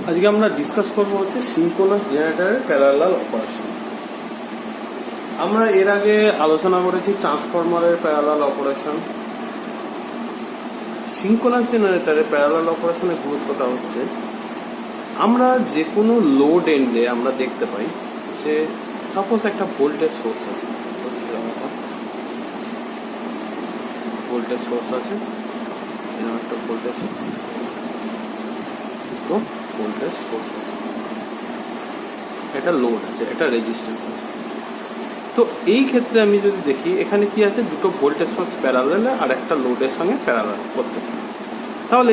আজকে আমরা ডিসকাস করবো হচ্ছে সিনক্রোনাস জেনারেটরের প্যারালাল অপারেশন। আমরা এর আগে আলোচনা করেছি ট্রান্সফরমারের প্যারালাল অপারেশন। সিনক্রোনাস জেনারেটরের প্যারালাল অপারেশনের গুরুত্বটা হচ্ছে আমরা যে কোনো লোড এন্ডে আমরা দেখতে পাই যে সাপোজ একটা ভোল্টেজ সোর্স আছে, ভোল্টেজ সোর্স আছে, এরকম একটা ভোল্টেজ সোর্স আছে, একটা লোড আছে, একটা রেজিস্ট্যান্স আছে। তো এই ক্ষেত্রে আমি যদি দেখি এখানে কি আছে, দুটো ভোল্টেজ সোর্স প্যারালালে আর একটা লোডের সঙ্গে প্যারালাল করতে পারে, তাহলে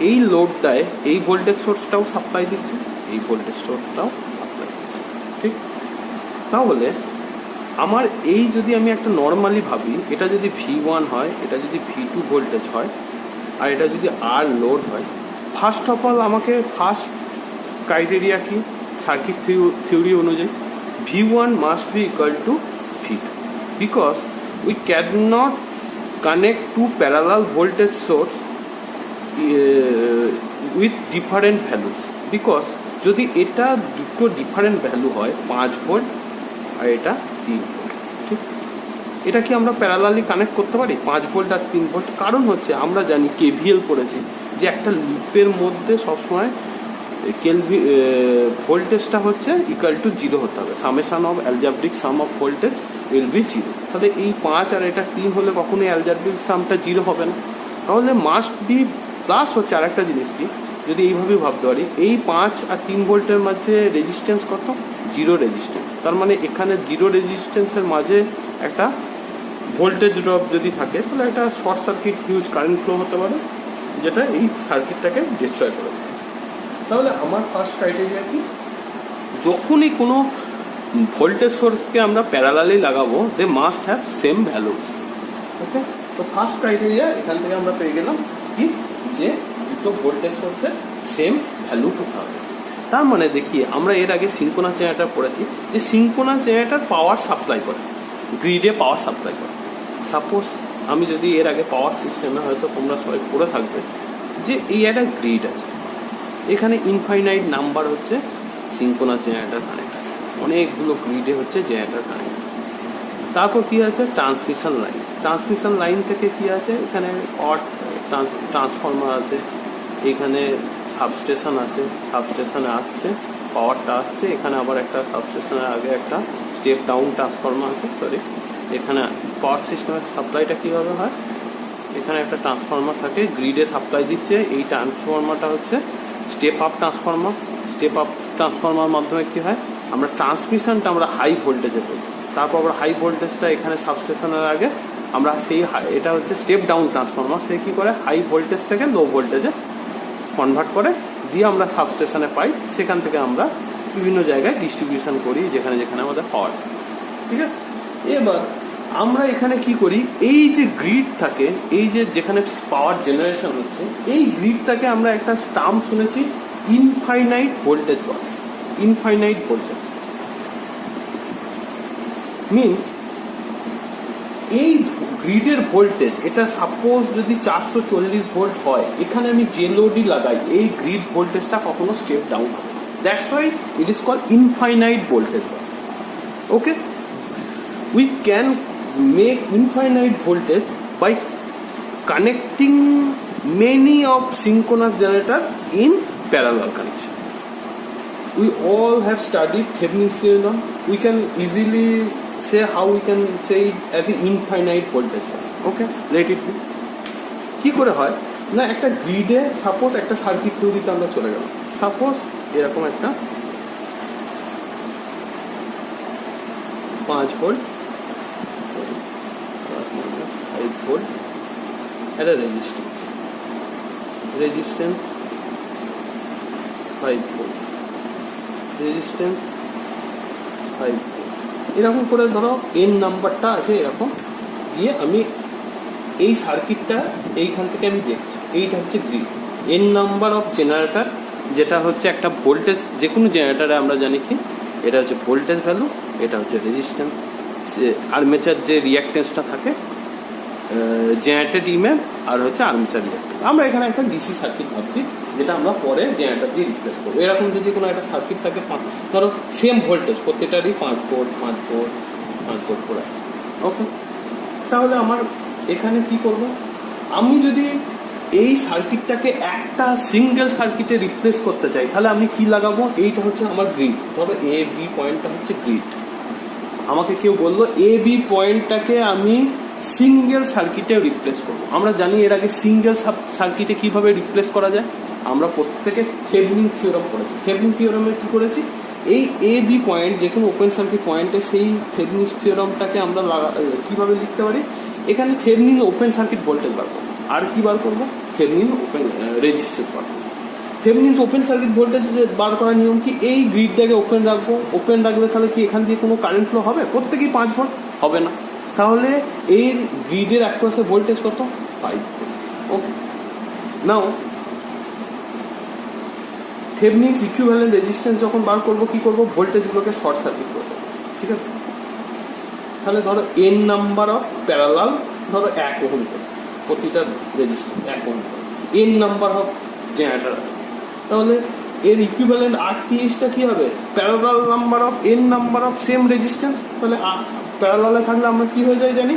এই লোডটায় এই ভোল্টেজ সোর্সটাও সাপ্লাই দিচ্ছে, এই ভোল্টেজ সোর্সটাও সাপ্লাই দিচ্ছে, ঠিক? তাহলে আমার এই যদি আমি একটা নর্মালি ভাবি, এটা যদি V1 হয়, এটা যদি V2 ভোল্টেজ হয়, আর এটা যদি আর লোড হয়, ফার্স্ট অফ অল আমাকে ফার্স্ট ক্রাইটেরিয়া কি, সার্কিট থিওরি অনুযায়ী V1 must be equal to V2 because we can not connect to parallel voltage source with different values, because যদি এটা দুটো ডিফারেন্ট ভ্যালু হয়, 5 ভোল্ট আর এটা 3 ভোল্ট, ঠিক? এটা কি আমরা প্যারালালি কানেক্ট করতে পারি 5 ভোল্ট আর 3 ভোল্ট? কারণ হচ্ছে আমরা জানি KVL পড়েছি যে একটা লুপের মধ্যে সবসময় ভোল্টেজটা হচ্ছে ইকুয়াল টু 0 হতে হবে, summation of algebraic some of voltage will be 0। তাহলে এই 5 আর এটা 3 হলে কখনোই অ্যালজাব্রিক সামটা 0 হবে না, তাহলে মাস্ট বি প্লাস হচ্ছে আর একটা জিনিস কি, যদি এইভাবে ভাবতে পারি এই 5 আর 3 ভোল্টের মাঝে রেজিস্ট্যান্স কত, 0 রেজিস্ট্যান্স। তার মানে এখানে 0 রেজিস্ট্যান্সের মাঝে একটা ভোল্টেজ ড্রপ যদি থাকে, তাহলে একটা short circuit huge current flow হতে পারে, যেটা এই সার্কিটটাকে ডিস্ট্রয় করে। তাহলে আমার ফার্স্ট ক্রাইটেরিয়া কি, যখনই কোনো ভোল্টেজ সোর্সকে আমরা প্যারালালি লাগাবো, they must have same values. Okay, তো ফার্স্ট ক্রাইটেরিয়া এখান থেকে আমরা পেয়ে গেলাম কি, যে দুটো ভোল্টেজ সোর্সের সেম ভ্যালু হতে হবে। তার মানে দেখি আমরা এর আগে সিনক্রোনাস জেনারেটর পড়েছি যে সিনক্রোনাস জেনারেটর পাওয়ার সাপ্লাই করে, গ্রিডে পাওয়ার সাপ্লাই করে। সাপোজ আমি যদি এর আগে পাওয়ার সিস্টেমে হয়তো তোমরা সবাই পড়ে থাকবে যে এই একটা গ্রিড আছে, এখানে ইনফাইনাইট নাম্বার হচ্ছে সিনক্রোনাস জেনারেটর কানেক্ট আছে, অনেকগুলো গ্রিডে হচ্ছে জেনারেটর কানেক্ট আছে। তারপর কি আছে, ট্রান্সমিশন লাইন। ট্রান্সমিশন লাইন থেকে কি আছে, এখানে ট্রান্সফরমার আছে, এখানে সাবস্টেশন আছে, সাবস্টেশনে আসছে পাওয়ারটা আসছে, এখানে আবার একটা সাবস্টেশনের আগে একটা স্টেপ ডাউন ট্রান্সফরমার আছে, সরি, এখানে পাওয়ার সিস্টেমের সাপ্লাইটা কীভাবে হয়, এখানে একটা ট্রান্সফরমার থাকে গ্রিডে সাপ্লাই দিচ্ছে, এই ট্রান্সফরমারটা হচ্ছে step up transformer. Step up transformer মাধ্যমে কী হয়, আমরা ট্রান্সমিশনটা আমরা হাই ভোল্টেজে করি, তারপর আবার হাই ভোল্টেজটা এখানে সাবস্টেশনের আগে আমরা সেই এটা হচ্ছে স্টেপ ডাউন ট্রান্সফরমার, সে কী করে হাই ভোল্টেজ থেকে লো ভোল্টেজে কনভার্ট করে দিয়ে আমরা সাবস্টেশনে পাই, সেখান থেকে আমরা বিভিন্ন জায়গায় ডিস্ট্রিবিউশন করি যেখানে যেখানে আমাদের পাওয়ার, ঠিক আছে? এবার আমরা এখানে কি করি, এই যে গ্রিড থাকে, এই যে যেখানে পাওয়ার জেনারেশন হচ্ছে, এই গ্রিডটাকে আমরা একটা টার্ম শুনেছি ইনফাইনাইট ভোল্টেজ বাস। ইনফাইনাইট ভোল্টেজ মিনস এই গ্রিডের ভোল্টেজ, এটা সাপোজ যদি 440 ভোল্ট হয়, এখানে আমি যে লোডই লাগাই এই গ্রিড ভোল্টেজটা কখনো স্টেপ ডাউন হবে, that's why it is called infinite voltage bus. Okay, we can make infinite voltage by connecting many of synchronous generator in parallel connection. We all have studied Thevenin's theorem. We can easily say how we can say it as an infinite voltage bus. Okay, let it be. কি করে হয় না, একটা গ্রিডে suppose একটা circuit থিওরিতে আমরা চলে গেলাম, suppose এরকম একটা 5 ভোল্ট 5 ভোল্ট একটা রেজিস্ট্যান্স 5 ভোল্ট, রেজিস্ট্যান্স 5 ভোল্ট, এরকম করে ধরো এন নাম্বারটা আছে, এরকম দিয়ে আমি এই সার্কিটটা এইখান থেকে আমি দেখছি, এইটা হচ্ছে grid, N number of generator, যেটা হচ্ছে একটা ভোল্টেজ, যে কোনো জেনারেটারে আমরা জানি কি এটা হচ্ছে ভোল্টেজ ভ্যালু, এটা হচ্ছে রেজিস্ট্যান্স, আর্মেচার যে রিঅ্যাক্টেন্সটা থাকে জেনারেটেড ইএমএফ আর হচ্ছে আর্মেচার রিঅ্যাক্টেন্স। আমরা এখানে একটা ডিসি সার্কিট ভাবছি, যেটা আমরা পরে জেনারেটর দিয়ে রিপ্লেস করবো। এরকম যদি কোনো একটা সার্কিট থাকে, ধরো সেম ভোল্টেজ প্রত্যেকটারই 5 ভোল্ট 5 ভোল্ট 5 ভোল্ট করে আছে, ওকে। তাহলে আমার এখানে কি করব, আমি যদি এই সার্কিটটাকে একটা সিঙ্গেল সার্কিটে রিপ্লেস করতে চাই, তাহলে আমি কি লাগাবো, এইটা হচ্ছে আমার গ্রিড। ধরো এ বি পয়েন্টটা হচ্ছে গ্রিড। আমাকে কেউ বললো এ বি পয়েন্টটাকে আমি সিঙ্গেল সার্কিটে রিপ্লেস করবো। আমরা জানি এর আগে সিঙ্গেল সার্কিটে কিভাবে রিপ্লেস করা যায়, আমরা প্রত্যেকে থেভেনিন থিওরাম করেছি। থেভেনিন থিওরামে কি করেছি, এই এ বি পয়েন্ট যে কোনো ওপেন সার্কিট পয়েন্টে সেই থেভেনিন থিওরামটাকে আমরা কিভাবে লিখতে পারি, এখানে থেভেনিন ওপেন সার্কিট ভোল্টেজ বার করবো, আর কি বার করবো, থেভেনিন ওপেন রেজিস্ট্যান্স বার করবো। থেভেনিন ওপেন সার্কিট ভোল্টেজ বার করার নিয়ম কি, এই গ্রিডটাকে ওপেন রাখবো। ওপেন রাখলে তাহলে কি এখান দিয়ে কোনো কারেন্ট ফ্লো হবে, প্রত্যেকেই 5 ভোল্ট হবে না। তাহলে এই গ্রিডের অ্যাক্রসে ভোল্টেজ কত, 5 ভোল্ট, ওকে। নাও থেভেনিনস ইকুইভ্যালেন্ট রেজিস্ট্যান্স যখন বার করবো, কি করবো, ভোল্টেজগুলোকে শর্ট সার্কিট করবো, ঠিক আছে। তাহলে ধরো এন নাম্বার অফ প্যারালাল, ধরো 1 ওহম করে প্রতিটা রেজিস্ট্যান্স 1 ওহম করে, এন নাম্বার অফ জেনারেটর আছে। তাহলে এর ইকুইভ্যালেন্ট আরটিএসটা কি হবে, parallel number of N number of same resistance. তাহলে প্যারালালে থাকলে আমরা কি হয়ে যায় জানি,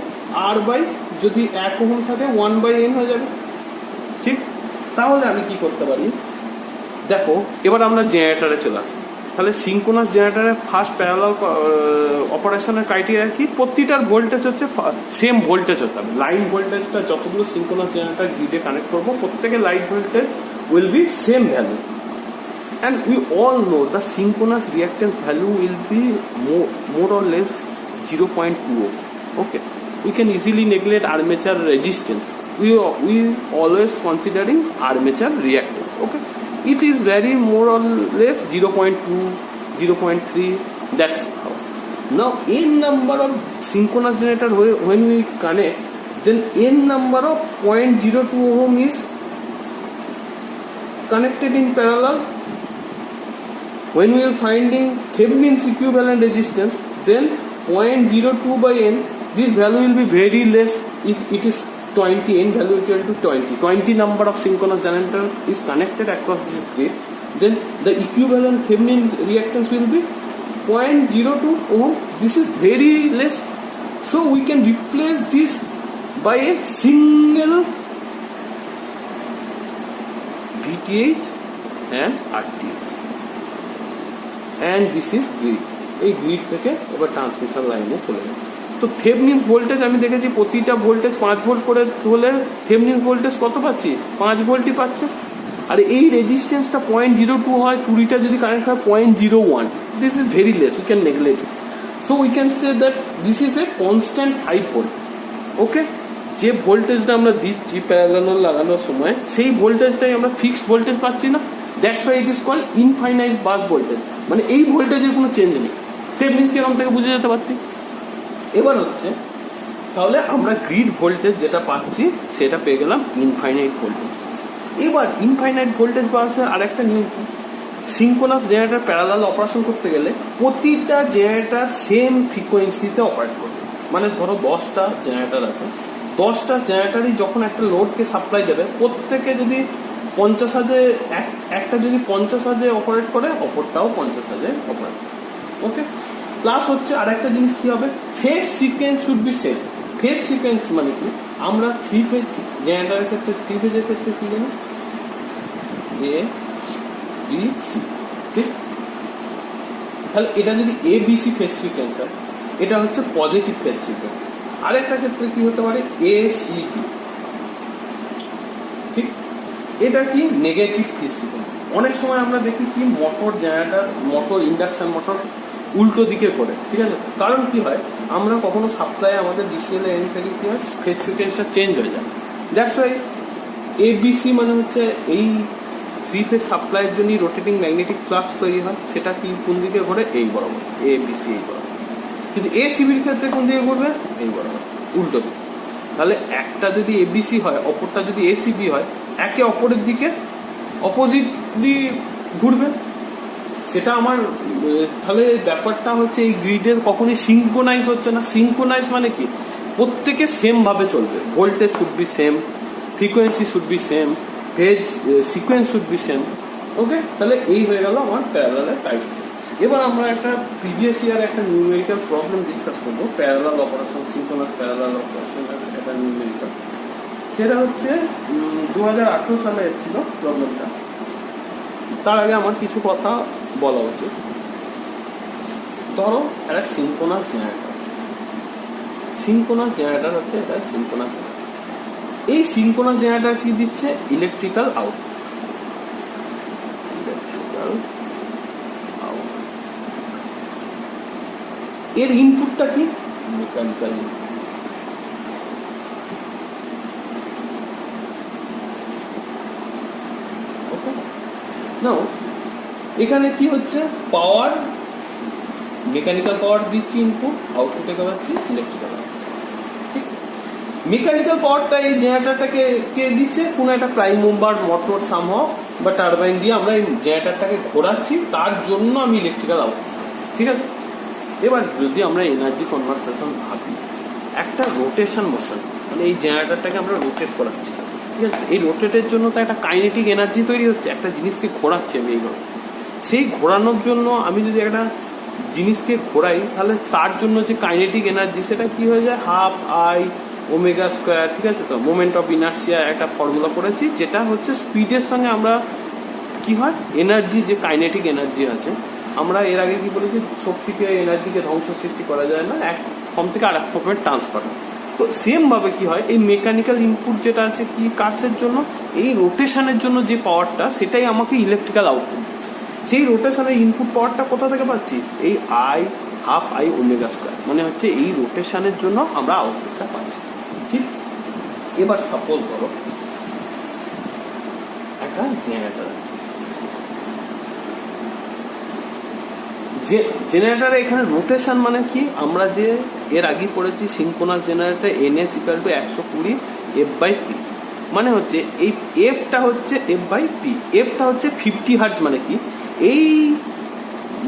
আর বাই যদি 1 ওহম থাকে 1/n হয়ে যাবে, ঠিক। তাহলে আমি কি করতে পারি, দেখো এবার আমরা জেনারেটরে চলে আসি। তাহলে সিঙ্ক্রোনাস জেনারেটরের ফার্স্ট প্যারালাল অপারেশনের ক্রাইটেরিয়া কি, প্রতিটার ভোল্টেজ হচ্ছে সেম ভোল্টেজ হতে হবে। লাইন ভোল্টেজটা যতগুলো সিঙ্ক্রোনাস জেনারেটর গ্রিডে কানেক্ট করবো, প্রত্যেকের line voltage will be same value. And we all know the synchronous reactance value will be more or less 0.2. Okay, we can easily neglect armature resistance. We always considering armature reactance. Okay, it is very more or less 0.2, 0.3. That's how. Now, n number of synchronous generator when we connect, then n number of 0.02 ohm is connected in parallel. When we are finding Thevenin's equivalent resistance, then 0.02/n, this value will be very less if it is 20, n value equal to 20. 20 number of synchronous generator is connected across this grid, then the equivalent Thevenin reactance will be 0.02 ohm. This is very less. So we can replace this by a single VTH and RTH. And this is grid. এই grid থেকে এবার transmission লাইনে চলে যাচ্ছে। তো থেভেনিনস voltage আমি দেখেছি প্রতিটা ভোল্টেজ 5 ভোল্ট করে হলে থেভেনিনস ভোল্টেজ কত পাচ্ছি, 5 ভোল্টই পাচ্ছে। আর এই রেজিস্ট্যান্সটা 0.02 হয়, 20টা যদি কানেক্ট হয় 0.01, this is very less, we can neglect. So we can say that this is a constant 5 volt, okay. যে ভোল্টেজটা আমরা দিচ্ছি প্যারালাল লাগানোর সময়, সেই ভোল্টেজটাই আমরা ফিক্সড ভোল্টেজ পাচ্ছি না। That's why it is called infinite bus voltage, মানে এই ভোল্টেজের কোনো চেঞ্জ নেই। থেভেনিন থিওরাম থেকে বুঝে যেতে পারছি। এবার হচ্ছে তাহলে আমরা গ্রিড ভোল্টেজ যেটা পাচ্ছি সেটা পেয়ে গেলাম ইনফাইনাইট ভোল্টেজ। এবার ইনফাইনাইট ভোল্টেজ পাওয়ার আর একটা নিয়ম, সিঙ্ক্রোনাস জেনারেটর প্যারালাল অপারেশন করতে গেলে প্রতিটা জেনারেটর সেম ফ্রিকোয়েন্সিতে অপারেট করবে। মানে ধরো 10টা জেনারেটর আছে, 10টা জেনারেটরই যখন একটা লোডকে সাপ্লাই দেবে, প্রত্যেকে যদি 50 হাজে একটা যদি 50 হাজে অপারেট করে, অপরটাও 50 হাজে অপারেট করে, ওকে। প্লাস হচ্ছে আর একটা জিনিস কি হবে, phase sequence should be same. Phase sequence মানে কি, আমরা 3 ফেজ জেনারেটরের ক্ষেত্রে 3 ফেজের ক্ষেত্রে কি জানি, এ বি সি, ঠিক। তাহলে এটা যদি A B C phase sequence হয়, এটা হচ্ছে পজিটিভ ফেজ সিকোয়েন্স। আরেকটা ক্ষেত্রে কি হতে পারে, এ সি বি, ঠিক। এটা কি নেগেটিভ ফেজ সিকোয়েন্স। অনেক সময় আমরা দেখি কি motor generator, motor induction motor উল্টো দিকে করে, ঠিক আছে। কারণ কি হয়, আমরা কখনো সাপ্লাই আমাদের ডিসিএল এন থেকে কি হয়, ফেজ সিকোয়েন্সটা চেঞ্জ হয়ে যায়। দ্যাটস ওয়াই এবিসি মানে হচ্ছে এই 3 ফেজ সাপ্লাইয়ের জন্যই রোটেটিং ম্যাগনেটিক ফ্লাক্স তৈরি হয়। সেটা কি কোন দিকে ঘোরে, এই বরাবর, এবিসি এই বরাবর। কিন্তু এসিবির ক্ষেত্রে কোন দিকে ঘুরবে, এই বরাবর, উল্টো দিকে। তাহলে একটা যদি এবিসি হয়, অপরটা যদি এসিবি হয়, একে অপরের দিকে অপোজিটলি ঘুরবে। সেটা আমার তাহলে ব্যাপারটা হচ্ছে এই গ্রিডের কখনই সিঙ্ক্রোনাইজ হচ্ছে না। সিঙ্ক্রোনাইজ মানে কি, প্রত্যেকে সেম ভাবে চলবে, voltage should be same, frequency should be same, phase sequence should be same. Okay, তাহলে এই হয়ে গেল আমার প্যারালালের টাইপ। এবার আমরা একটা প্রিভিয়াস ইয়ার একটা নিউমেরিক্যাল প্রবলেম ডিসকাস করবো, parallel operation, synchronous parallel operation, একটা নিউমেরিক্যাল। সেটা হচ্ছে 2018 সালে এসেছিল প্রবলেমটা। তার আগে আমার কিছু কথা বলা উচিত। ধরো একটা সিনক্রোনাস জেনারেটর, সিনক্রোনাস জেনারেটর হচ্ছে এটা সিনক্রোনাস। এই সিনক্রোনাস জেনারেটর কি দিচ্ছে? Electrical output. এর ইনপুটটা কি? Mechanical input. নাও এখানে কি হচ্ছে? পাওয়ার, মেকানিক্যাল পাওয়ার দিচ্ছি ইনপুট, আউটপুটে পাচ্ছি ইলেকট্রিক্যাল আউটপুট। ঠিক, মেকানিক্যাল পাওয়ারটা এই জেনারেটরটাকে কে দিচ্ছে? কোনো একটা প্রাইম মুভার, মোটর সামহাও বা টারবাইন দিয়ে আমরা এই জেনারেটরটাকে ঘোরাচ্ছি, তার জন্য আমি ইলেকট্রিক্যাল আউটপুট। ঠিক আছে, এবার যদি আমরা এনার্জি কনভারসেশন ভাবি, একটা রোটেশন মোশন, মানে এই জেনারেটরটাকে আমরা রোটেট করাচ্ছি। ঠিক আছে, এই রোটেটের জন্য তো একটা কাইনেটিক এনার্জি তৈরি হচ্ছে, একটা জিনিসকে ঘোরাচ্ছি আমি এইভাবে। সেই ঘোরানোর জন্য আমি যদি একটা জিনিসকে ঘোরাই, তাহলে তার জন্য যে কাইনেটিক এনার্জি সেটা কি হয়ে যায়? Half I omega square. ঠিক আছে, তো মোমেন্ট অফ ইনার্সিয়া একটা ফর্মুলা করেছি, যেটা হচ্ছে স্পিডের সঙ্গে আমরা কি হয় এনার্জি, যে কাইনেটিক এনার্জি আছে, আমরা এর আগে কি বলেছি, শক্তিকে এনার্জিকে ধ্বংস সৃষ্টি করা যায় না, এক ফর্ম থেকে আর এক ফর্মে ট্রান্সফার হয়। তো সেম ভাবে কি হয়, এই মেকানিক্যাল ইনপুট যেটা আছে কি কাজের জন্য, এই রোটেশনের জন্য যে পাওয়ারটা, সেটাই আমাকে ইলেকট্রিক্যাল আউটপুট দিচ্ছে। সেই রোটেশনের ইনপুট পাওয়ারটা কোথা থেকে পাচ্ছি? এই I half I omega square, মানে হচ্ছে এই রোটেশনের জন্য আমরা আউটপুটটা পাচ্ছি। ঠিক, এবার সাপোজ ধরো একটা জেনারেটর আছে, যে জেনারেটরে এখানে রোটেশন মানে কি, আমরা যে এর আগে পড়েছি সিনক্রোনাস জেনারেটর NS = 120 F/P, মানে হচ্ছে এই এফটা হচ্ছে F/P, এফটা হচ্ছে 50 হার্জ। মানে কি, এই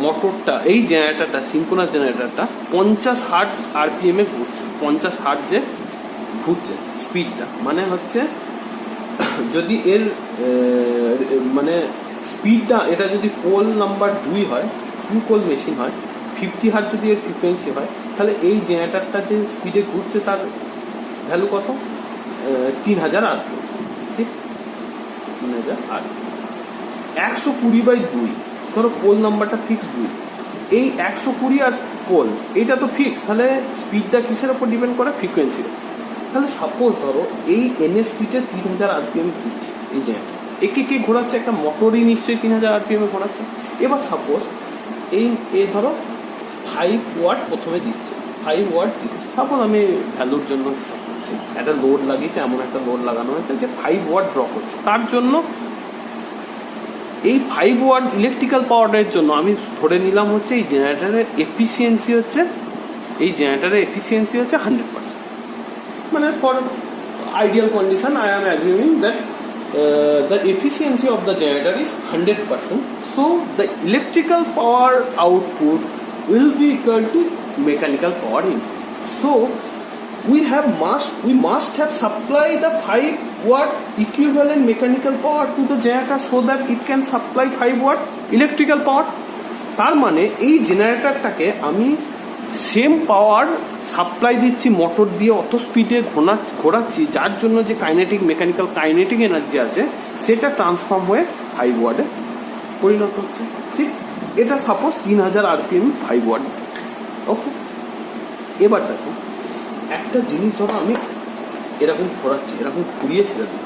মোটরটা, এই জেনারেটরটা, সিনক্রোনাস জেনারেটরটা 50 হার্জ RPM এ ঘুরছে, 50 হার্জে ঘুরছে স্পিডটা। মানে হচ্ছে যদি এর মানে স্পিডটা, এটা যদি পোল নাম্বার 2 হয়, 2 পোল মেশিন হয়, 50 হার্জ যদি এর ফ্রিকোয়েন্সি হয়, তাহলে এই জেনারেটরটা যে স্পিডে ঘুরছে তার ভ্যালু কত? 3000 RPM। ঠিক, 3000 RPM। 120/2, ধরো পোল নাম্বারটা ফিক্স 2, এই 120 আর পোল এইটা তো ফিক্স, তাহলে স্পিডটা কিসের উপর ডিপেন্ড করে? ফ্রিকোয়েন্সির। তাহলে সাপোজ ধরো এই NS স্পিডে 3000 RPM ঘুরছে এই জেনারেটর, একে কে ঘোরাচ্ছে? একটা মোটরই নিশ্চয়ই 3000 RPM এ ঘোরাচ্ছে। এবার সাপোজ এই ধরো 5 ওয়াট প্রথমে দিচ্ছে, 5 ওয়াট দিচ্ছে, সাপোজ আমি ভ্যালুর জন্য হিসাব করছি, একটা লোড লাগিয়েছে, এমন একটা লোড লাগানো হয়েছে যে 5 ওয়াট ড্র করছে। তার জন্য এই 5 ওয়াট ইলেকট্রিক্যাল পাওয়ারের জন্য আমি ধরে নিলাম হচ্ছে এই জেনারেটরের এফিসিয়েন্সি হচ্ছে, এই জেনারেটরের এফিসিয়েন্সি হচ্ছে 100%। মানে for ideal condition I am assuming that the efficiency of the generator is 100%, so the electrical power output will be equal to mechanical power input. So we must have supplied the 5 watt equivalent mechanical power to the generator so that it can supply 5 watt electrical power. তার মানে এই জেনারেটরটাকে আমি same power supply দিচ্ছি, motor দিয়ে অত স্পিডে ঘোরাচ্ছি, যার জন্য যে কাইনেটিক এনার্জি আছে সেটা ট্রান্সফর্ম হয়ে 5 ওয়াটে পরিণত হচ্ছে। ঠিক, এটা সাপোজ 3000 RPM 5 ওয়াট। ওকে, এবার দেখো একটা জিনিস, ধরো আমি এরকম ঘোরাচ্ছি, এরকম ঘুরিয়ে ছেড়ে দিই,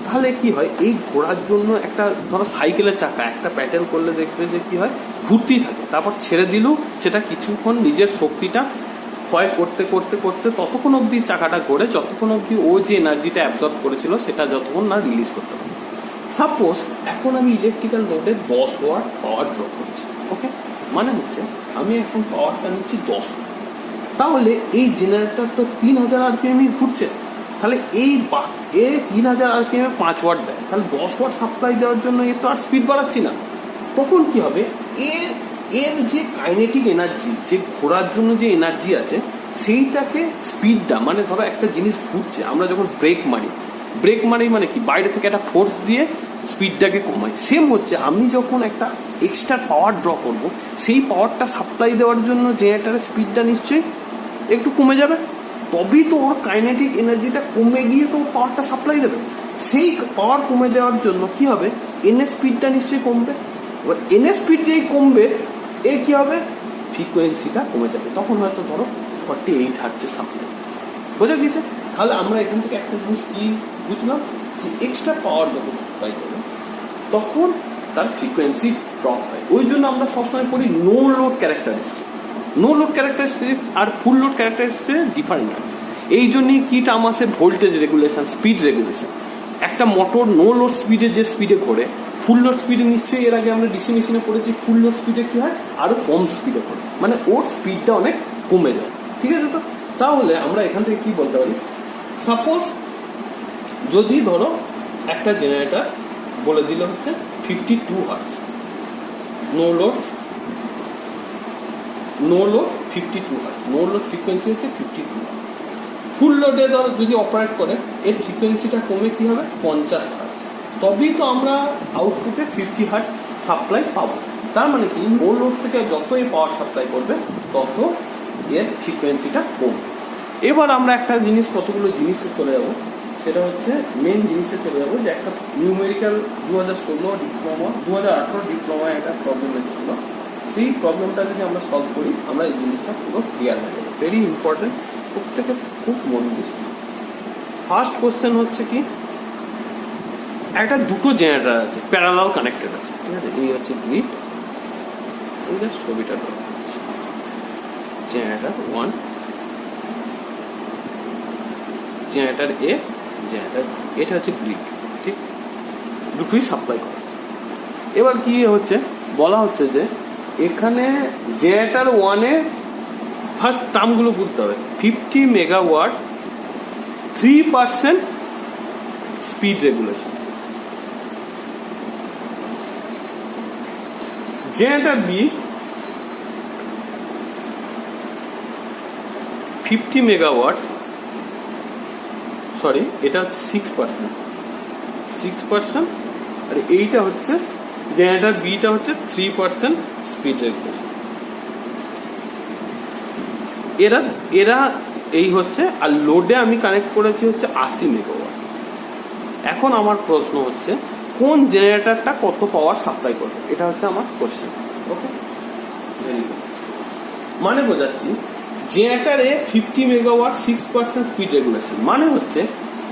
তাহলে কি হয়? এই ঘোরার জন্য একটা, ধরো সাইকেলের চাকা একটা প্যাডেল করলে দেখবে যে কি হয়, ঘুরতেই থাকে, তারপর ছেড়ে দিলেও সেটা কিছুক্ষণ নিজের শক্তিটা ক্ষয় করতে করতে করতে ততক্ষণ অবধি চাকাটা ঘোরে যতক্ষণ অবধি ও যে এনার্জিটা অ্যাবজর্ব করেছিল সেটা যতক্ষণ না রিলিজ করতে পারে। সাপোজ এখন আমি ইলেকট্রিক্যাল লোডে 10 ওয়াট পাওয়ার ড্র করছি। ওকে, মানে হচ্ছে আমি এখন পাওয়ারটা নিচ্ছি 10 ওয়াট, তাহলে এই জেনারেটর তো 3000 RPM ঘুরছে, তাহলে এই 3000 RPM 5 ওয়াট দেয়, তাহলে 10 ওয়াট সাপ্লাই দেওয়ার জন্য এর তো আর স্পিড বাড়াচ্ছি না। তখন কি হবে, এর যে কাইনেটিক এনার্জি, যে ঘোরার জন্য যে এনার্জি আছে, সেইটাকে স্পিডটা, মানে ধরো একটা জিনিস ঘুরছে, আমরা যখন ব্রেক মারি মানে কি, বাইরে থেকে একটা ফোর্স দিয়ে স্পিডটাকে কমাই। সেম হচ্ছে আমি যখন একটা এক্সট্রা পাওয়ার ড্র করব, সেই পাওয়ারটা সাপ্লাই দেওয়ার জন্য জেনারেটারের স্পিডটা নিশ্চয়ই একটু কমে যাবে, তবেই তো ওর কাইনেটিক এনার্জিটা কমে গিয়ে তো পাওয়ারটা সাপ্লাই দেবে। সেই পাওয়ার কমে দেওয়ার জন্য কি হবে, এনএস স্পিডটা নিশ্চয়ই কমবে। এবার এনএস স্পিড যেই কমবে, এ কি হবে, ফ্রিকোয়েন্সিটা কমে যাবে। তখন হয়তো ধরো 48 হার্টজে সাপ্লাই, বোঝা গেছে? তাহলে আমরা এখান থেকে একটা জিনিস কি বুঝলাম, যে এক্সট্রা পাওয়ার যখন সাপ্লাই করবে তখন তার ফ্রিকোয়েন্সি ড্রপ হয়। ওই জন্য আমরা সবসময় পড়ি no load characteristic. No load characteristics আর ফুল লোড ক্যারেক্টারিস্টিক্স ডিফারেন্ট হয়। এই জন্যই কি টার্ম আছে, ভোল্টেজ রেগুলেশন, স্পিড রেগুলেশন। একটা মোটর নো লোড স্পিডে যে স্পিডে ঘোরে, ফুল লোড স্পিডে নিশ্চয়ই এর আগে আমরা ডিসি মেশিনে পড়েছি, ফুল লোড স্পিডে কি হয়, আরো কম স্পিডে ঘোরে, মানে ওর স্পিডটা অনেক কমে যায়। ঠিক আছে? তো তাহলে আমরা এখান থেকে কি বলতে পারি, সাপোজ যদি ধরো একটা জেনারেটর বলে দিল হচ্ছে 52 hertz, no load 52 hertz, no load frequency হচ্ছে 52 হার্টজ। ফুল লোডে ধরো যদি অপারেট করে, এর ফ্রিকোয়েন্সিটা কমে কি হবে, 50 হার্টজ। তবেই তো আমরা আউটপুটে 50 হার্টজ সাপ্লাই পাবো। তার মানে কি, নো লোড থেকে যতই পাওয়ার সাপ্লাই করবে তত এর ফ্রিকোয়েন্সিটা কমবে। এবার আমরা একটা জিনিস, কতগুলো জিনিসে চলে যাব, সেটা হচ্ছে মেন জিনিসে চলে যাবো, যে একটা নিউমেরিক্যাল 2016 ডিপ্লোমা 2018 ডিপ্লোমায় একটা প্রবলেম এসেছিল। সেই প্রবলেমটা যদি আমরা সলভ করি, আমরা এই জিনিসটা পুরো ক্লিয়ার হয়ে যাবে। ভেরি ইম্পর্টেন্ট, প্রত্যেকে খুব মন দিয়ে। ফার্স্ট কোশ্চেন হচ্ছে কি, একটা দুটো জেনারেটর আছে, প্যারালাল কানেক্টেড আছে, ঠিক আছে? এই হচ্ছে গ্রিড, এই জাস্ট ছবিটা জেনারেটর 1, জেনারেটর এ, জেনারেটর, এটা হচ্ছে গ্রিড, ঠিক? দুটোই সাপ্লাই করা। এবার কি হচ্ছে, বলা হচ্ছে যে এখানে জেনারেটর 1-এ ফার্স্ট টার্মগুলো বুঝতে হবে। 50 megawatt, 3% speed regulation. Generator B 50 megawatt, sorry এটা 6%, আর এইটা হচ্ছে জেনারেটর বিটা হচ্ছে 3% স্পিড রেগুলেশন। এরা এই হচ্ছে, আর লোডে আমি কানেক্ট করেছি হচ্ছে 80 মেগাওয়াট। এখন আমার প্রশ্ন হচ্ছে, কোন জেনারেটরটা কত পাওয়ার সাপ্লাই করবে, এটা হচ্ছে আমার কোশ্চেন। ওকে, ভেরি গুড। মানে বোঝাচ্ছি, জেনারেটরে 50 মেগাওয়াট, 6% স্পিড রেগুলেশন, মানে হচ্ছে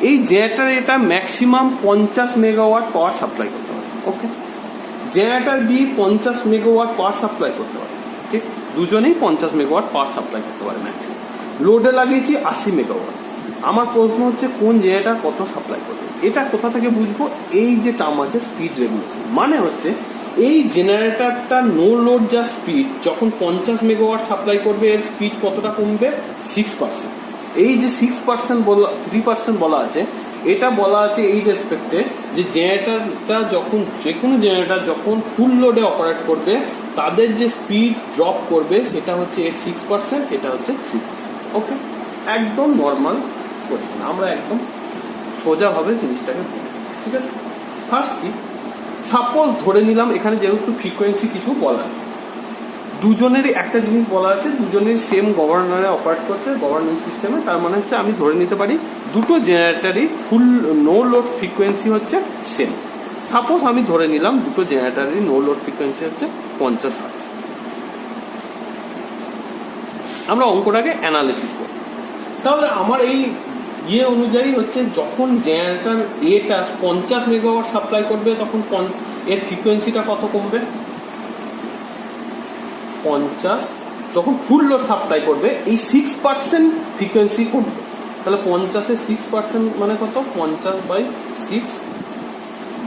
এই জেনারেটরে এটা ম্যাক্সিমাম 50 মেগাওয়াট পাওয়ার সাপ্লাই করতে পারে। Okay, generator B 50 megawatt power supply করতে পারে, ঠিক? দুজনেই 50 মেগাওয়াট পাওয়ার সাপ্লাই করতে পারে ম্যাক্সিমাম। লোডে লাগিয়েছি 80 মেগাওয়াট। আমার প্রশ্ন হচ্ছে, কোন জেনারেটর কত সাপ্লাই করবে? এটা কোথা থেকে বুঝবো? এই যে টার্ম আছে স্পিড রেগুলেশন, মানে হচ্ছে এই জেনারেটরটা নো লোড যা স্পিড, যখন 50 মেগাওয়াট সাপ্লাই করবে, এর স্পিড কতটা কমবে, 6%। এই যে 6% বলা, 3% বলা আছে, এটা বলা আছে এই রেসপেক্টে যে জেনারেটরটা যখন, যে কোনো জেনারেটর যখন ফুল লোডে অপারেট করবে, তাদের যে স্পিড ড্রপ করবে সেটা হচ্ছে 6%, এটা হচ্ছে 3%। ওকে, একদম নর্মাল কোশ্চেন, আমরা একদম সোজাভাবে জিনিসটাকে বলি, ঠিক আছে? ফার্স্ট কি, সাপোজ ধরে নিলাম এখানে যেহেতু ফ্রিকোয়েন্সি কিছু বলা, দুজনেরই একটা জিনিস বলা আছে, দুজনের সেম গভর্নরে অপারেট করছে, গভর্নিং সিস্টেমে। তার মানে হচ্ছে আমি ধরে নিতে পারি দুটো জেনারেটরই ফুল নো লোড ফ্রিকোয়েন্সি হচ্ছে সেম। সাপোজ আমি ধরে নিলাম দুটো জেনারেটরই নো লোড ফ্রিকোয়েন্সি হচ্ছে 50 হার্টজ। আমরা অঙ্কটাকে অ্যানালিসিস করি। তাহলে আমার এই অনুযায়ী হচ্ছে, যখন জেনারেটর এটা 50 মেগাওয়াট সাপ্লাই করবে, তখন এর ফ্রিকোয়েন্সিটা কত কমবে, 50, যখন ফুল লোড সাপ্লাই করবে এই 6% ফ্রিকোয়েন্সি কমবে। তাহলে 50-এ 6% মানে কত, 50/6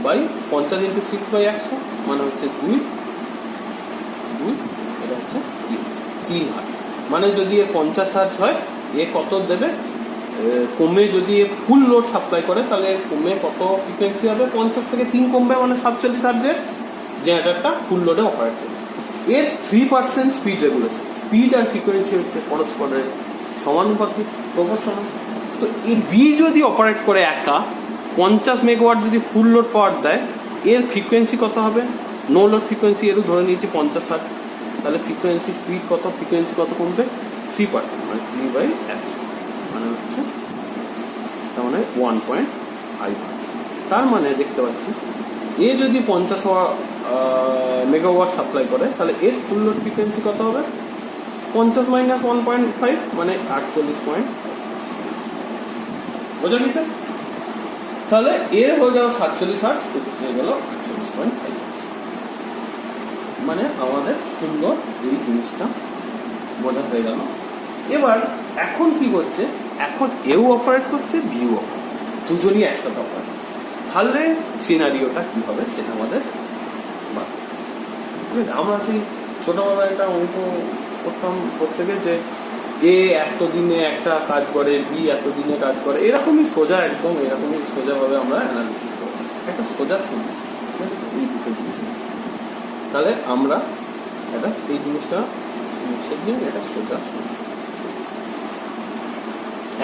বাই 50 × 6/100, মানে হচ্ছে 2, এটা হচ্ছে 3 হার্টজ। মানে যদি এর 50 হার্টজ হয়, এ কত দেবে, কমে যদি ফুল লোড সাপ্লাই করে, তাহলে কমে কত ফ্রিকোয়েন্সি হবে, 50 থেকে 3 কমবে, মানে 47 হার্টজে জেনারেটরটা ফুল লোডে অপারেট করবে। এর 3% স্পিড রেগুলেশন, স্পিড আর ফ্রিকোয়েন্সি হচ্ছে পরস্পরের সমানুপাতিক, প্রপোর্শনাল। তো এই বি যদি অপারেট করে একা 50 মেগাওয়াট যদি ফুল লোড পাওয়ার দেয়, এর ফ্রিকোয়েন্সি কত হবে? নো লোড ফ্রিকোয়েন্সি এরও ধরে নিয়েছি 50 হার্টজ, তাহলে ফ্রিকোয়েন্সি স্পিড কত, ফ্রিকোয়েন্সি কত কমবে? 3%, মানে 3/100, মানে হচ্ছে তার মানে 1.5 হার্টজ। তার মানে দেখতে পাচ্ছি এ যদি 50 মেগাওয়াট সাপ্লাই করে, তাহলে এর ফুল লোড ফ্রিকোয়েন্সি কত হবে? 50 মাইনাস 1.5 মানে 48. বোঝা গেছে? তাহলে এর হয়ে গেল 47 হার্টজ, হয়ে গেল 48.5, মানে আমাদের সুন্দর এই জিনিসটা বোঝা হয়ে গেল। এবার এখন কি করছে, এখন এও অপারেট করছে, বিও অপারেট করছে, দুজনই একসাথে অপারেট করছে। তাহলে সিনারিওটা কি হবে সেটা আমাদের আমরা সেই ছোটবেলায় একটা অঙ্ক করতাম প্রত্যেকে, যে এ এত দিনে একটা কাজ করে, বি এত দিনে কাজ করে, এরকমই সোজা, একদম এরকমই সোজাভাবে আমরা অ্যানালিসিস করব, একটা সোজা শুনি এই দুটো জিনিস। তাহলে আমরা এটা এই জিনিসটা এটা সোজা শুনি।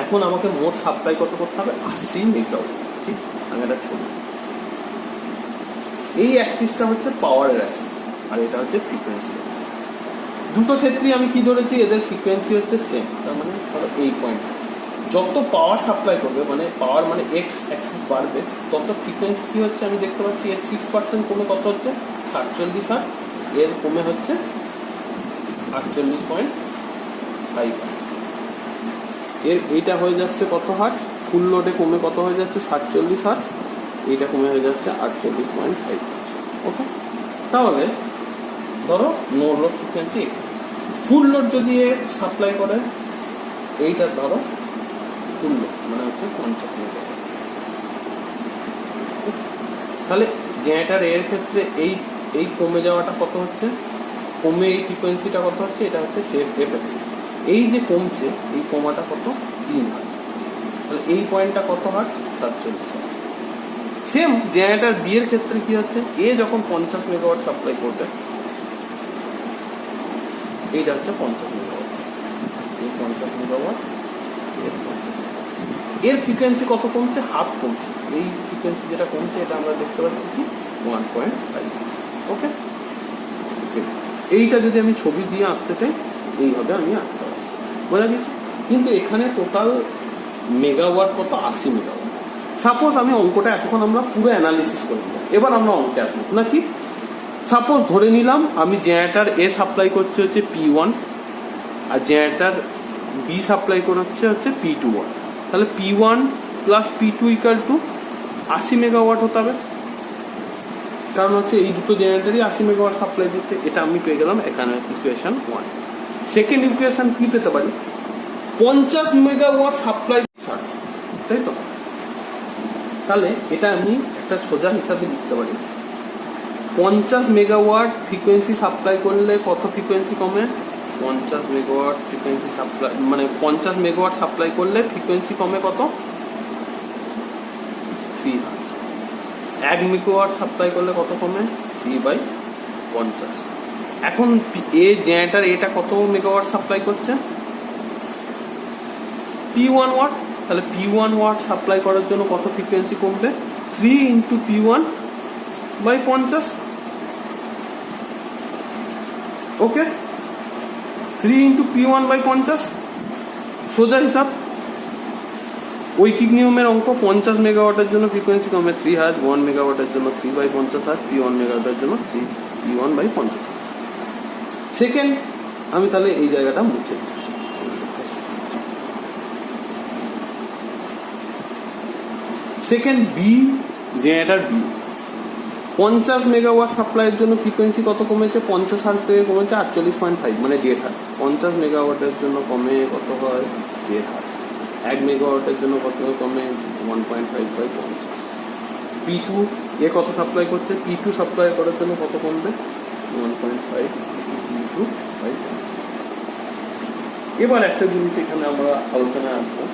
এখন আমাকে মোট সাপ্লাই কত করতে হবে? 80 মেগাওয়াট। ঠিক, আমি এটা ছবি, এই অ্যাক্সিসটা হচ্ছে পাওয়ারের অ্যাক্সিস, আর এটা হচ্ছে ফ্রিকোয়েন্সি অ্যাক্সিস। দুটো ক্ষেত্রে আমি কি ধরেছি, এদের ফ্রিকোয়েন্সি হচ্ছে সেম। তার মানে ধরো এই পয়েন্ট যত পাওয়ার সাপ্লাই করবে, মানে পাওয়ার মানে এক্স অ্যাক্সিস বাড়বে, তত ফ্রিকোয়েন্সি কি হচ্ছে আমি দেখতে পাচ্ছি, এর 6% কমে কত হচ্ছে? 47 হার্টজ। এর কমে হচ্ছে 48.5 হার্টজ। এর এইটা হয়ে যাচ্ছে কত হার্টজ? ফুল লোডে কমে কত হয়ে যাচ্ছে? 47 হার্টজ। এইটা কমে হয়ে যাচ্ছে 48.5 হার্টজ। ওকে, তাহলে ধরো no load frequency, full load যদি সাপ্লাই করে, এইটা ধরো ফুল লোড মানে হচ্ছে 50 মেগাওয়াট। তাহলে জেনারেটর এর ক্ষেত্রে এই কমে যাওয়াটা কত হচ্ছে? কমে এই ফ্রিকোয়েন্সিটা কত হচ্ছে? এটা হচ্ছে এফ অ্যাক্সিস। এই যে কমছে, এই কমাটা কত? 3 হার্টজ। তাহলে এই পয়েন্টটা কত hertz? 47 hertz. Same generator B এর ক্ষেত্রে কি হচ্ছে? এ যখন 50 মেগাওয়াট সাপ্লাই করবে, এইটা হচ্ছে 50 মেগাওয়াট, এই 50 মেগাওয়াট, এর ফ্রিকোয়েন্সি কত কমছে? হাফ কমছে। এই ফ্রিকোয়েন্সি যেটা কমছে, এটা আমরা দেখতে পাচ্ছি কি 1.5। ওকে, এইটা যদি আমি ছবি দিয়ে আঁকতে চাই, এইভাবে আমি আঁকতে পারি। বোঝা গেছে? কিন্তু এখানে টোটাল মেগাওয়াট কত? 80 মেগাওয়াট। সাপোজ আমি অঙ্কটা এতক্ষণ আমরা পুরো অ্যানালিসিস করে নিলাম, এবার আমরা অঙ্কে আসবো নাকি। সাপোজ ধরে নিলাম আমি জেনারেটর এ সাপ্লাই করছে হচ্ছে P1, আর জেনারেটর বি সাপ্লাই করছে হচ্ছে P2. তাহলে P1 plus P2 equal to 80 megawatt হতে হবে, কারণ হচ্ছে এই দুটো জেনারেটরই 80 মেগাওয়াট সাপ্লাই দিচ্ছে। এটা আমি পেয়ে গেলাম এখানে ইকুয়েশন 1। সেকেন্ড ইকুয়েশন কি পেতে পারি? 50 মেগাওয়াট সাপ্লাই চার্জ, তাই তো? তাহলে এটা আমি একটা সোজা হিসাবে লিখতে পারি, 50 মেগাওয়াট ফ্রিকোয়েন্সি সাপ্লাই করলে কত ফ্রিকোয়েন্সি কমে? 50 মেগাওয়াট ফ্রিকোয়েন্সি সাপ্লাই মানে 50 মেগাওয়াট সাপ্লাই করলে ফ্রিকোয়েন্সি কমে কত? 3 হার্টজ। 1 মেগাওয়াট সাপ্লাই করলে কত কমে? 3/50। এখন এ জেনারেটর এটা কত মেগাওয়াট সাপ্লাই করছে? P1 watt. তাহলে P1 ওয়াট সাপ্লাই করার জন্য কত ফ্রিকোয়েন্সি কমবে? 3 ইন্টু P1/50। ওকে, 3 ইন্টু P1/50 সোজা হিসাব, ঐকিক নিয়মের অঙ্ক। 50 মেগাওয়াটের জন্য ফ্রিকোয়েন্সি কমে 3 হার্টজ, 1 মেগাওয়াটের জন্য 3/50 হার্টজ, P1 মেগাওয়াটের জন্য P1/50। সেকেন্ড, আমি তাহলে এই জায়গাটা মুছে দিচ্ছি। Second B, generator B 50 megawatt সাপ্লাইয়ের জন্য ফ্রিকোয়েন্সি কত কমেছে? 50 হার্টজ থেকে কমেছে 48.5, মানে 1.5 হার্টজ। 50 মেগাওয়াটের জন্য কমে কত হয়? 1.5 হার্টজ। 1 মেগাওয়াটের জন্য কত কমে? 1.5/50। P2 এ কত সাপ্লাই করছে? P2 সাপ্লাই করার জন্য কত কমবে? 1.5 P2/50। এবার একটা জিনিস এখানে আমরা আলোচনায় আসবো,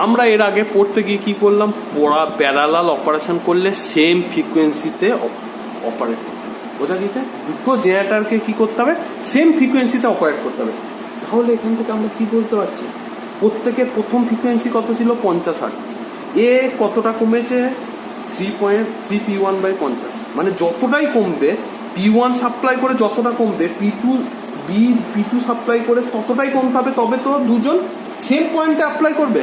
আমরা এর আগে পড়তে গিয়ে কি করলাম? প্যারালাল অপারেশন করলে সেম ফ্রিকোয়েন্সিতে অপারেট করতে হবে। বোঝা গেছে? দুটো জেনারেটরকে কি করতে হবে? সেম ফ্রিকোয়েন্সিতে অপারেট করতে হবে। তাহলে এখান থেকে আমরা কি বলতে পারছি? প্রত্যেকের প্রথম ফ্রিকোয়েন্সি কত ছিল 50 হার্টজ, এ কতটা কমেছে 3.3 P1/50, মানে যতটাই কমবে P1 সাপ্লাই করে যতটা কমবে P2 সাপ্লাই করে ততটাই কমতে হবে, তবে তো দুজন সেম পয়েন্টে অ্যাপ্লাই করবে,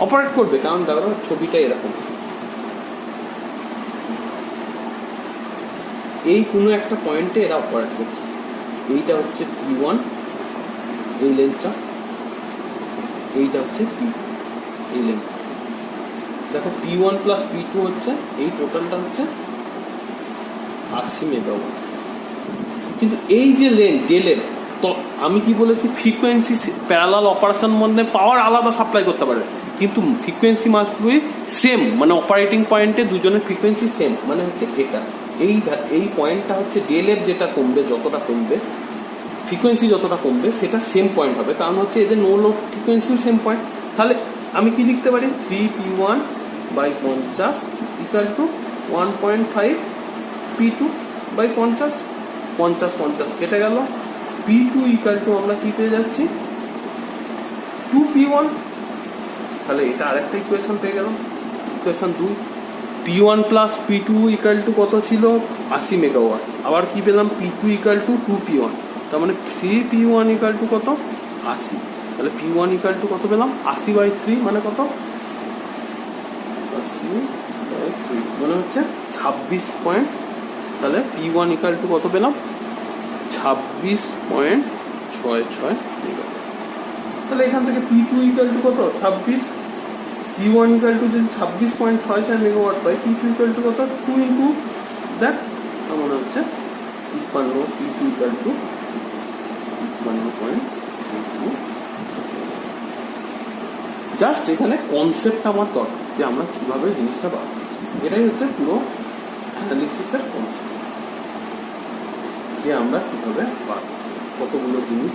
অপারেট করবে। কারণ দেখো ছবিটা এরকম, এই কোনো একটা পয়েন্টে এরা অপারেট করছে। এইটা হচ্ছে P1, এই লেন্থটা, এইটা হচ্ছে P2, এই লেন্থ। দেখো P1 প্লাস P2 হচ্ছে, এই টোটালটা হচ্ছে 80 মেগাওয়াট। কিন্তু এই যে লেন্থ ডেলের, তো আমি কি বলেছি ফ্রিকোয়েন্সি প্যারালাল অপারেশন মধ্যে পাওয়ার আলাদা সাপ্লাই করতে পারে, কিন্তু ফ্রিকোয়েন্সি মাস্ট বি সেম, মানে অপারেটিং পয়েন্টে দুজনের ফ্রিকোয়েন্সি সেম, মানে হচ্ছে এটা এই পয়েন্টটা হচ্ছে ডেলের যেটা কমবে, যতটা কমবে ফ্রিকোয়েন্সি যতটা কমবে সেটা সেম পয়েন্ট হবে, কারণ হচ্ছে এদের নো লোড ফ্রিকোয়েন্সিও সেম পয়েন্ট। তাহলে আমি কি লিখতে পারি 3P1/50 ইকুয়াল টু 1.5 P2/50, 50 কেটে গেল, P2 ইকুয়াল টু আমরা কি পেয়ে যাচ্ছি 2P1। তাহলে এটা আরেকটা ইকুয়েশন পেয়ে গেলাম, equation 2। P1 plus P2 equal to কত ছিল 80 মেগাওয়াট, আবার কি পেলাম P2 ইকুয়াল টু 2P1, তার মানে 3P1 ইকুয়াল টু কত 80। তাহলে P1 ইকুয়াল টু কত পেলাম 80/3, মানে কত 80/3 মানে হচ্ছে 26 পয়েন্ট। তাহলে P1 ইকুয়াল টু কত পেলাম 26.66 মেগাওয়াট। তাহলে এখান থেকে P2 ইকুয়াল টু কত 26, P1 ইকুয়াল টু যদি 26.66 megawatt pi, P2 equal to কত 2 ইন্টু দ্যাট, মনে হচ্ছে 53, P2 ইকুয়াল টু 53.22। জাস্ট এখানে কনসেপ্ট আমার দরকার যে আমরা কিভাবে জিনিসটা বার করছি, এটাই হচ্ছে পুরো অ্যানালিসিসের কনসেপ্ট, যে আমরা কিভাবে বার করছি কতগুলো জিনিস